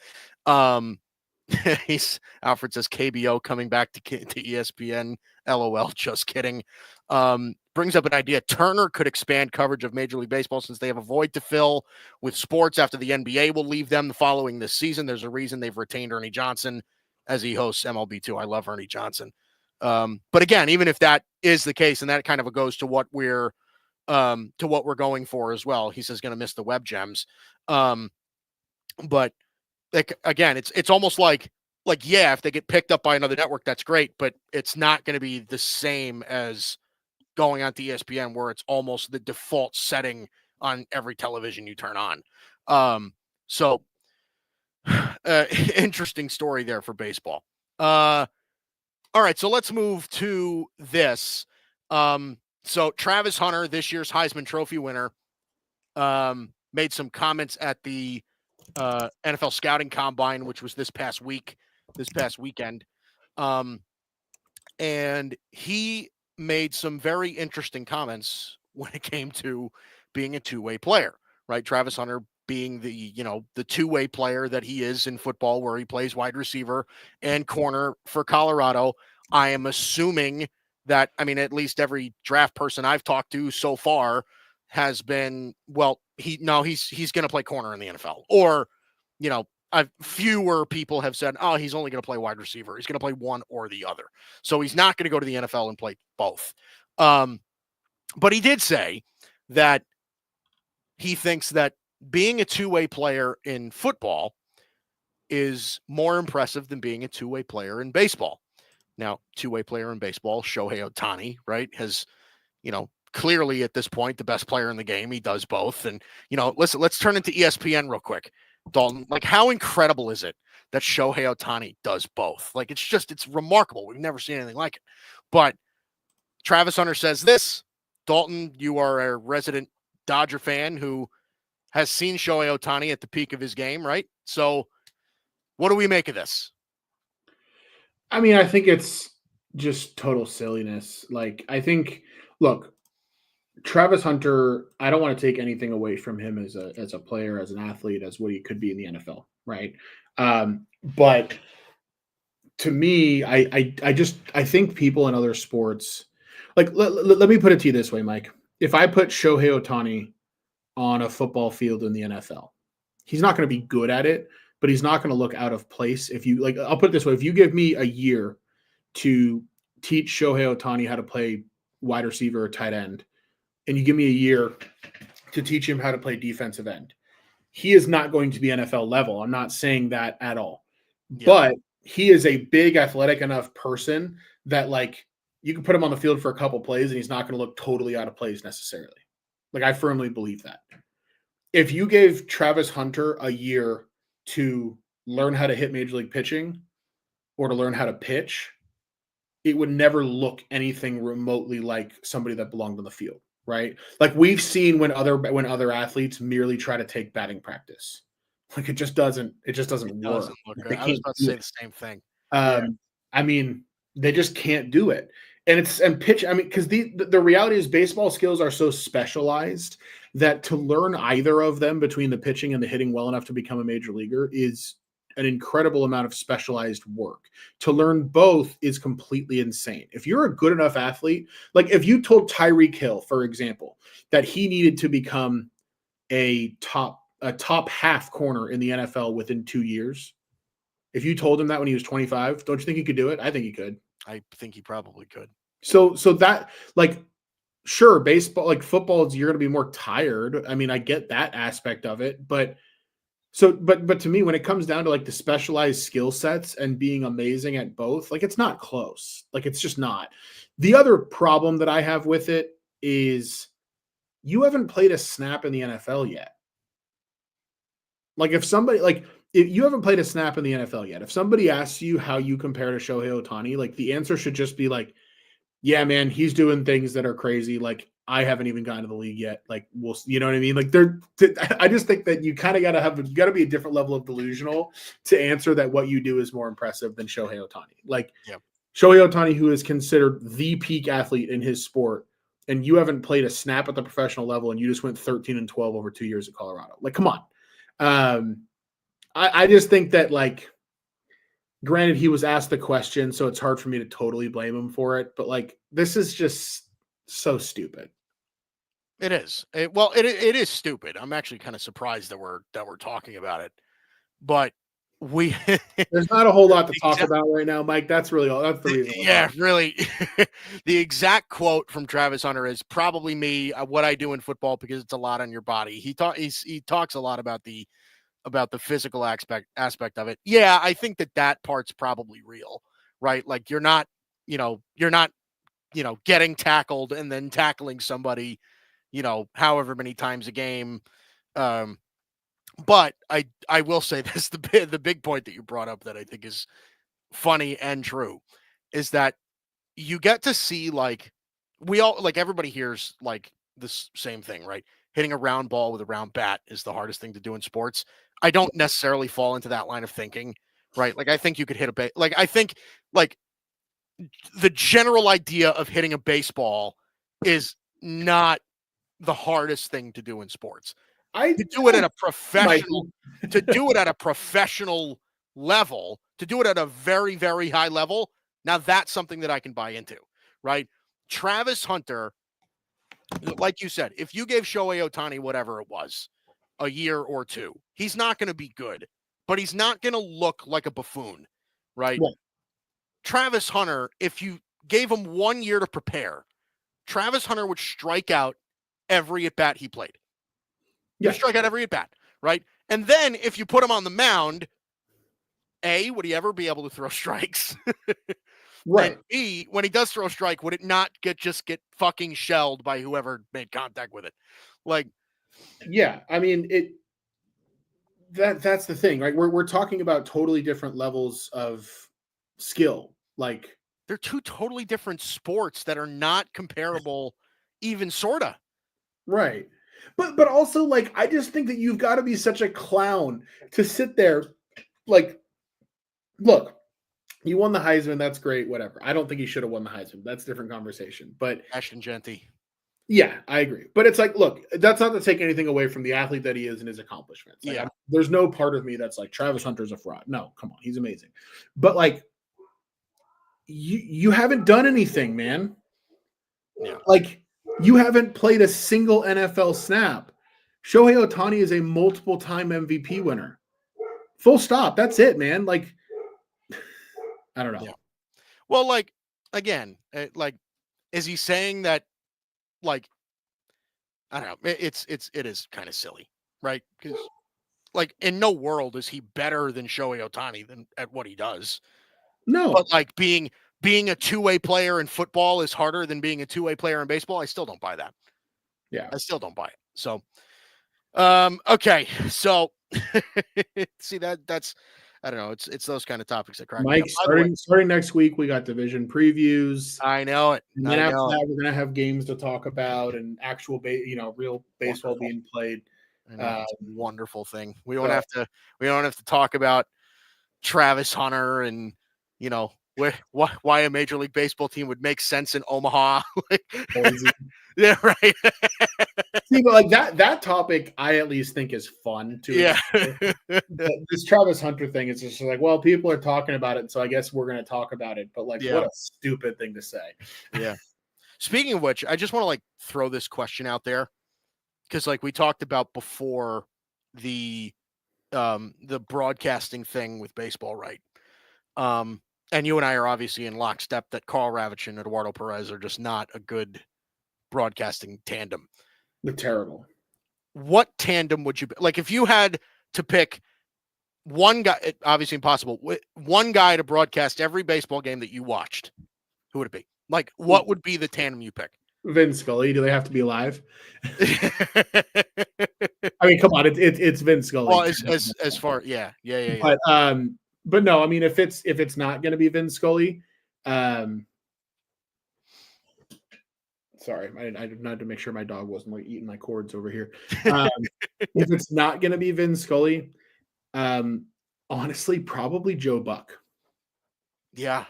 Alfred says KBO coming back to ESPN. LOL, just kidding. Brings up an idea. Turner could expand coverage of Major League Baseball since they have a void to fill with sports after the NBA will leave them the following this season. There's a reason they've retained Ernie Johnson as he hosts MLB2. I love Ernie Johnson. But again, even if that is the case, and that kind of goes to what we're going for as well. He says going to miss the web gems. But like, again, it's almost like, yeah, if they get picked up by another network, that's great, but it's not going to be the same as going on to ESPN, where it's almost the default setting on every television you turn on. So interesting story there for baseball. All right, so let's move to this. So Travis Hunter, this year's Heisman Trophy winner, made some comments at the NFL Scouting Combine, which was this past weekend. And he made some very interesting comments when it came to being a two-way player, right? Travis Hunter being the two-way player that he is in football, where he plays wide receiver and corner for Colorado. I am assuming that, I mean, at least every draft person I've talked to so far has been, well, he's going to play corner in the NFL, or, fewer people have said, oh, he's only going to play wide receiver. He's going to play one or the other. So he's not going to go to the NFL and play both. But he did say that he thinks that being a two-way player in football is more impressive than being a two-way player in baseball. Now, two-way player in baseball, Shohei Ohtani, right, has, clearly at this point, the best player in the game. He does both. And, listen, let's turn into ESPN real quick. Dalton, like, how incredible is it that Shohei Ohtani does both? Like, it's remarkable. We've never seen anything like it. But Travis Hunter says this. Dalton, you are a resident Dodger fan who has seen Shohei Ohtani at the peak of his game, right? So what do we make of this? I mean, I think it's just total silliness. Like, I think, look, Travis Hunter, I don't want to take anything away from him as a player, as an athlete, as what he could be in the NFL, right? But to me, I think people in other sports, like, let me put it to you this way, Mike. If I put Shohei Ohtani on a football field in the NFL, he's not going to be good at it, but he's not going to look out of place. If you, like, I'll put it this way. If you give me a year to teach Shohei Ohtani how to play wide receiver or tight end, and you give me a year to teach him how to play defensive end, he is not going to be NFL level. I'm not saying that at all. Yeah. But he is a big, athletic enough person that, like, you can put him on the field for a couple plays and he's not going to look totally out of place necessarily. Like, I firmly believe that. If you gave Travis Hunter a year to learn how to hit major league pitching or to learn how to pitch, it would never look anything remotely like somebody that belonged on the field, right? Like, we've seen when other athletes merely try to take batting practice. Like, it just doesn't work. Doesn't look good. I was about to say the same thing. I mean, they just can't do it. And pitch, I mean, because the reality is baseball skills are so specialized that to learn either of them between the pitching and the hitting well enough to become a major leaguer is an incredible amount of specialized work. To learn both is completely insane. If you're a good enough athlete, like if you told Tyreek Hill, for example, that he needed to become a top half corner in the NFL within 2 years, if you told him that when he was 25, don't you think he could do it? I think he could. I think he probably could. So that, like, sure, baseball, like football, you're going to be more tired. I mean, I get that aspect of it, but to me, when it comes down to like the specialized skill sets and being amazing at both, like it's not close. Like it's just not. The other problem that I have with it is you haven't played a snap in the NFL yet. Like if you haven't played a snap in the NFL yet, if somebody asks you how you compare to Shohei Ohtani, like the answer should just be like, yeah, man, he's doing things that are crazy. Like I haven't even gotten to the league yet. Like you know what I mean? Like I just think that you kind of got to be a different level of delusional to answer that what you do is more impressive than Shohei Ohtani. Like Shohei Ohtani, who is considered the peak athlete in his sport, and you haven't played a snap at the professional level, and you just went 13-12 over 2 years at Colorado. Like, come on. I just think that, like, granted, he was asked the question, so it's hard for me to totally blame him for it. But like, this is just so stupid. It is. It is stupid. I'm actually kind of surprised that we're talking about it. But there's not a whole lot to talk about right now, Mike. That's really all. That's the reason. Yeah, really. The exact quote from Travis Hunter is probably me. What I do in football because it's a lot on your body. He talks a lot about the physical aspect of it. Yeah, I think that part's probably real, right? Like you're not getting tackled and then tackling somebody, however many times a game. But I will say this, the big point that you brought up that I think is funny and true is that you get to see, like, everybody hears like this same thing, right? Hitting a round ball with a round bat is the hardest thing to do in sports. I don't necessarily fall into that line of thinking, right? Like I think you could hit I think like the general idea of hitting a baseball is not the hardest thing to do in sports. To do it at a professional level, to do it at a very, very high level, now that's something that I can buy into, right? Travis Hunter, like you said, if you gave Shohei Ohtani whatever it was, a year or two, he's not going to be good, but he's not going to look like a buffoon, right? Yeah. Travis Hunter, if you gave him 1 year to prepare, Travis Hunter would strike out every at-bat he played. Yeah. Strike out every at-bat, right? And then if you put him on the mound, A, would he ever be able to throw strikes? Right. And B, when he does throw a strike, would it not get fucking shelled by whoever made contact with it? Like, yeah, I mean, that's the thing, right? We're talking about totally different levels of skill. Like, they're two totally different sports that are not comparable, even sorta. Right. But also, like, I just think that you've got to be such a clown to sit there, like, look, you won the Heisman, that's great, whatever. I don't think he should have won the Heisman. That's a different conversation. But Ashton Genty. Yeah, I agree. But it's like, look, that's not to take anything away from the athlete that he is and his accomplishments. Like, yeah. There's no part of me that's like, Travis Hunter's a fraud. No, come on, he's amazing. But like, you haven't done anything, man. Yeah. Like, you haven't played a single NFL snap. Shohei Ohtani is a multiple-time MVP winner. Full stop. That's it, man. Like, I don't know. Yeah. Well, like, again, like, is he saying that, like, I don't know, it is kind of silly, right? Because, like, in no world is he better than Shohei Ohtani at what he does. No. But, like, being a two-way player in football is harder than being a two-way player in baseball. I still don't buy that. Yeah. I still don't buy it. So, okay. So, see, that's, I don't know. It's those kind of topics that crack Mike, me up. starting next week, we got division previews. I know it. And then after that, we're gonna have games to talk about and actual, real baseball being played. It's a wonderful thing. We don't have to talk about Travis Hunter and why a Major League Baseball team would make sense in Omaha. Boise. Yeah, right. See, but like that topic, I at least think is fun to Yeah. this Travis Hunter thing is just like, well, people are talking about it, so I guess we're going to talk about it. But like, Yeah. what a stupid thing to say. Yeah. Speaking of which, I just want to like throw this question out there because like we talked about before the broadcasting thing with baseball, right? And you and I are obviously in lockstep that Carl Ravitch and Eduardo Perez are just not a good broadcasting tandem. They're terrible. What tandem would you like if you had to pick one guy? Obviously impossible. One guy to broadcast every baseball game that you watched. Who would it be? Like, what would be the tandem you pick? Vin Scully. Do they have to be alive? I mean, come on, it's Vin Scully. Well, as far, yeah. But no, I mean, if it's not going to be Vin Scully, sorry, I had to make sure my dog wasn't like eating my cords over here. If it's not going to be Vin Scully, honestly, probably Joe Buck. Yeah.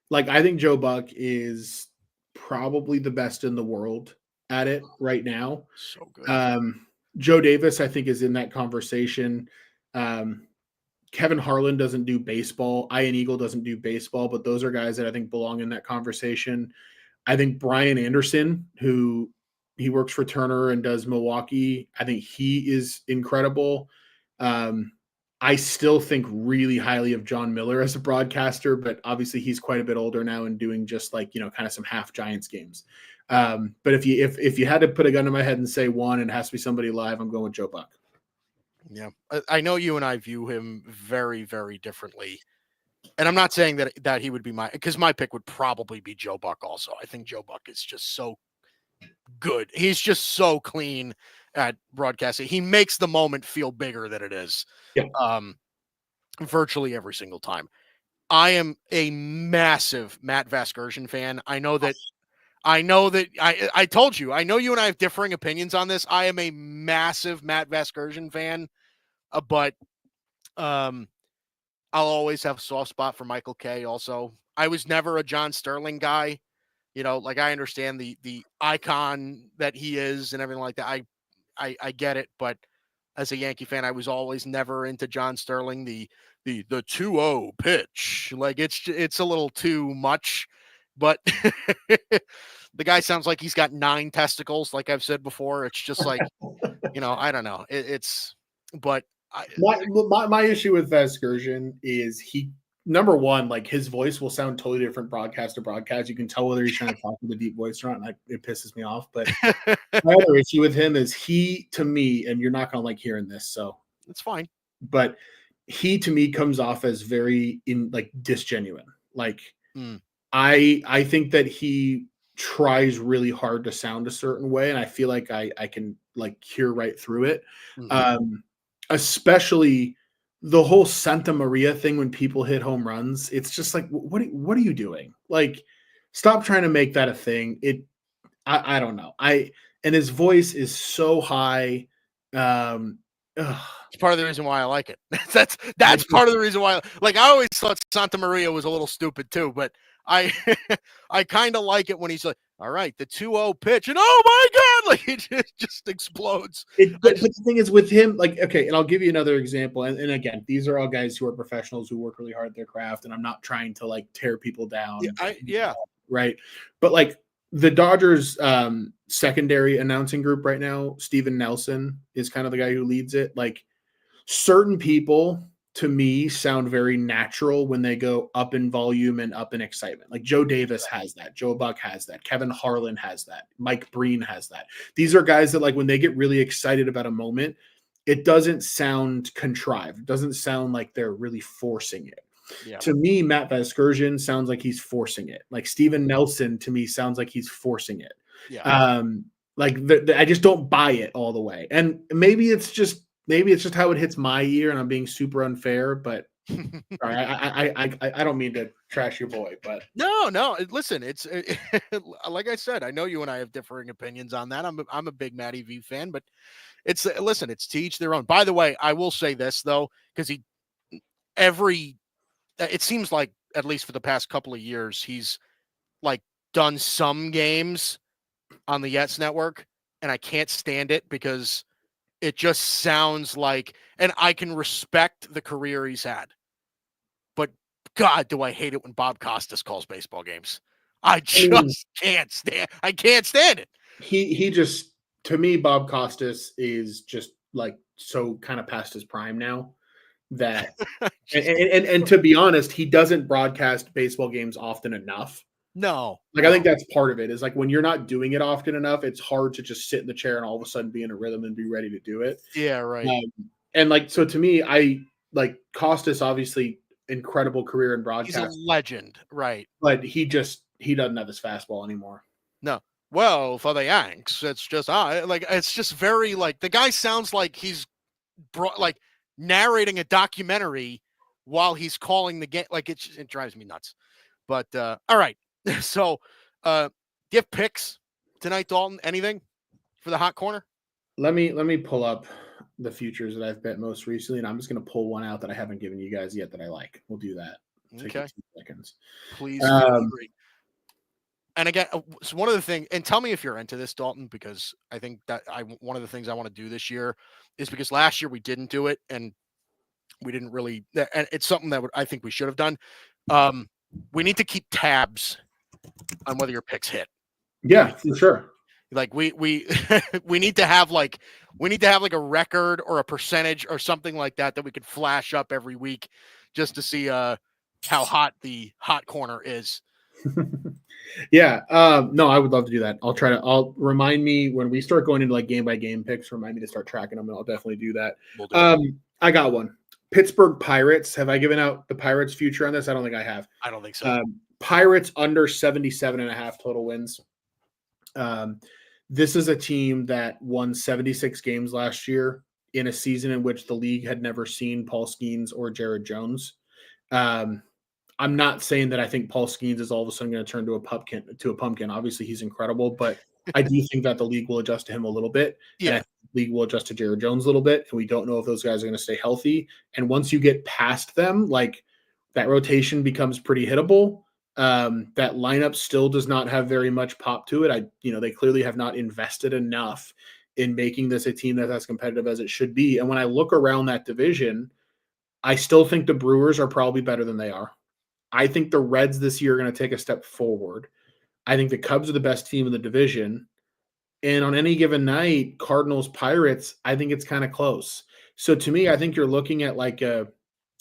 Like, I think Joe Buck is probably the best in the world at it right now. So good. Joe Davis, I think, is in that conversation. Kevin Harlan doesn't do baseball. Ian Eagle doesn't do baseball, but those are guys that I think belong in that conversation. I think Brian Anderson, who he works for Turner and does Milwaukee, I think he is incredible. I still think really highly of John Miller as a broadcaster, but obviously he's quite a bit older now and doing just like, kind of some half Giants games. But if you had to put a gun to my head and say one, and it has to be somebody live, I'm going with Joe Buck. Yeah. I know you and I view him very, very differently. And I'm not saying that he would be because my pick would probably be Joe Buck also. I think Joe Buck is just so good. He's just so clean at broadcasting. He makes the moment feel bigger than it is. Yeah. Virtually every single time. I am a massive Matt Vasgersian fan. I know that I told you, I know you and I have differing opinions on this. I am a massive Matt Vasgersian fan, but I'll always have a soft spot for Michael Kay also. I was never a John Sterling guy. Like I understand the icon that he is and everything like that. I get it, but as a Yankee fan, I was always never into John Sterling. The 2-0 pitch, like it's a little too much, but the guy sounds like he's got 9 testicles. Like I've said before, it's just like, I don't know. But my issue with Vasgersian is number one, like his voice will sound totally different broadcast to broadcast. You can tell whether he's trying to talk with a deep voice or not, and it pisses me off. But my other issue with him is to me, and you're not going to like hearing this, so it's fine. But he, to me, comes off as very disgenuine. Like I think that he tries really hard to sound a certain way, and I feel like I can like hear right through it. Mm-hmm. Especially the whole Santa Maria thing when people hit home runs. It's just like, what are you doing? Like, stop trying to make that a thing. I don't know. And his voice is so high. It's part of the reason why I like it. That's part of the reason why. Like, I always thought Santa Maria was a little stupid too, but I kind of like it when he's like, all right, the 2-0 pitch, and oh my God, like it just explodes. But the thing is with him, like, okay, and I'll give you another example. And again, these are all guys who are professionals who work really hard at their craft, and I'm not trying to like tear people down. Yeah. Right. But like the Dodgers secondary announcing group right now, Steven Nelson is kind of the guy who leads it. Like, certain people to me sound very natural when they go up in volume and up in excitement. Like Joe Davis has that. Joe Buck has that. Kevin Harlan has that. Mike Breen has that. These are guys that, like, when they get really excited about a moment, it doesn't sound contrived. It doesn't sound like they're really forcing it. Yeah. To me, Matt Vasgersian sounds like he's forcing it. Like Steven Nelson, to me, sounds like he's forcing it. Yeah. I just don't buy it all the way. And maybe it's just how it hits my ear, and I'm being super unfair. But sorry, I don't mean to trash your boy, but no. Listen, it's like I said, I know you and I have differing opinions on that. I'm a big Matty V fan, but it's to each their own. By the way, I will say this though, because it seems like at least for the past couple of years, he's like done some games on the Yets network, and I can't stand it because it just sounds like, and I can respect the career he's had, but God, do I hate it when Bob Costas calls baseball games. I can't stand. I can't stand it. He just, to me, Bob Costas is just like so kind of past his prime now. That and to be honest, he doesn't broadcast baseball games often enough. No. I think that's part of it, is like when you're not doing it often enough, it's hard to just sit in the chair and all of a sudden be in a rhythm and be ready to do it. Yeah, right. And like, so to me, I like Costas, obviously incredible career in broadcast. He's a legend, right? But he doesn't have his fastball anymore. No. Well, for the Yanks, it's just it's just very like the guy sounds like he's like narrating a documentary while he's calling the game. Like it drives me nuts. But all right. So do you have picks tonight, Dalton? Anything for the hot corner? Let me pull up the futures that I've bet most recently, and I'm just going to pull one out that I haven't given you guys yet that I like. We'll do that. Okay. 2 seconds. Please. And again, so one of the things, and tell me if you're into this, Dalton, because I think that one of the things I want to do this year is because last year we didn't do it, and we didn't really, and it's something that I think we should have done. We need to keep tabs on whether your picks hit. Yeah, for sure. Like we we need to have like a record or a percentage or something like that we could flash up every week just to see how hot the hot corner is. Yeah. No, I would love to do that. I'll remind me when we start going into like game by game picks, remind me to start tracking them, and I'll definitely do that. We'll do I got one. Pittsburgh Pirates. Have I given out the Pirates future on this? I don't think I have. I don't think so. Pirates under 77.5 total wins. This is a team that won 76 games last year in a season in which the league had never seen Paul Skeens or Jared Jones. I'm not saying that I think Paul Skeens is all of a sudden going to turn to a pumpkin. Obviously, he's incredible, but I do think that the league will adjust to him a little bit. Yeah. And the league will adjust to Jared Jones a little bit. And we don't know if those guys are going to stay healthy. And once you get past them, like that rotation becomes pretty hittable. That lineup still does not have very much pop to it. They clearly have not invested enough in making this a team that's as competitive as it should be. And when I look around that division, I still think the Brewers are probably better than they are. I think the Reds this year are going to take a step forward. I think the Cubs are the best team in the division. And on any given night, Cardinals, Pirates, I think it's kind of close. So to me, I think you're looking at like a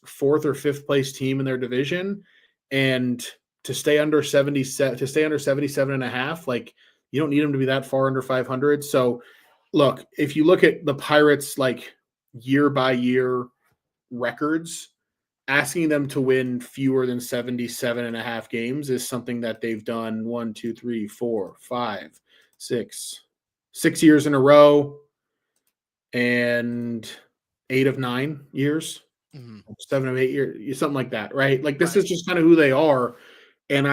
4th or 5th place team in their division. And to stay under 77.5, like you don't need them to be that far under 500. So look, if you look at the Pirates, like year by year records, asking them to win fewer than 77.5 games is something that they've done 1, 2, 3, 4, 5, 6 years in a row, and 8 of 9 years, 7 of 8 years, something like that, right? Like this is just kind of who they are. And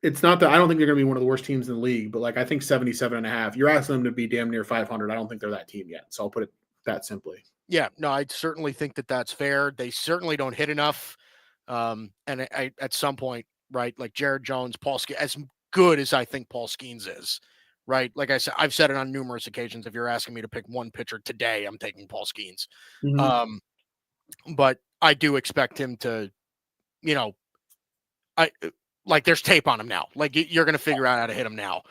it's not that I don't think they're going to be one of the worst teams in the league, but like I think 77.5, you're asking them to be damn near 500. I don't think they're that team yet. So I'll put it that simply. Yeah, no, I certainly think that that's fair. They certainly don't hit enough. And at some point, right, like Jared Jones, Paul Skeens, as good as I think Paul Skeens is, right? Like I said, I've said it on numerous occasions. If you're asking me to pick one pitcher today, I'm taking Paul Skeens. Mm-hmm. But I do expect him to, there's tape on him now. Like you're going to figure out how to hit him now.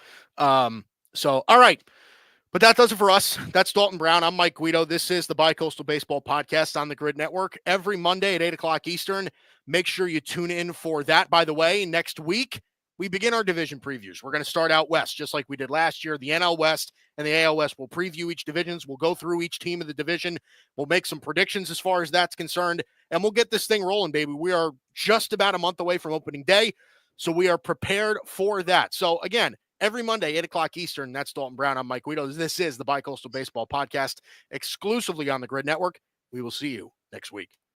So, all right. But that does it for us. That's Dalton Brown. I'm Mike Guido. This is the Bicoastal Baseball Podcast on the Grid Network every Monday at 8 o'clock Eastern. Make sure you tune in for that. By the way, next week, we begin our division previews. We're going to start out west, just like we did last year. The NL West and the AL West will preview each divisions. We'll go through each team of the division. We'll make some predictions as far as that's concerned, and we'll get this thing rolling, baby. We are just about a month away from opening day, so we are prepared for that. So, again, every Monday, 8 o'clock Eastern. That's Dalton Brown. I'm Mike Guido. This is the Bicoastal Baseball Podcast, exclusively on the Grid Network. We will see you next week.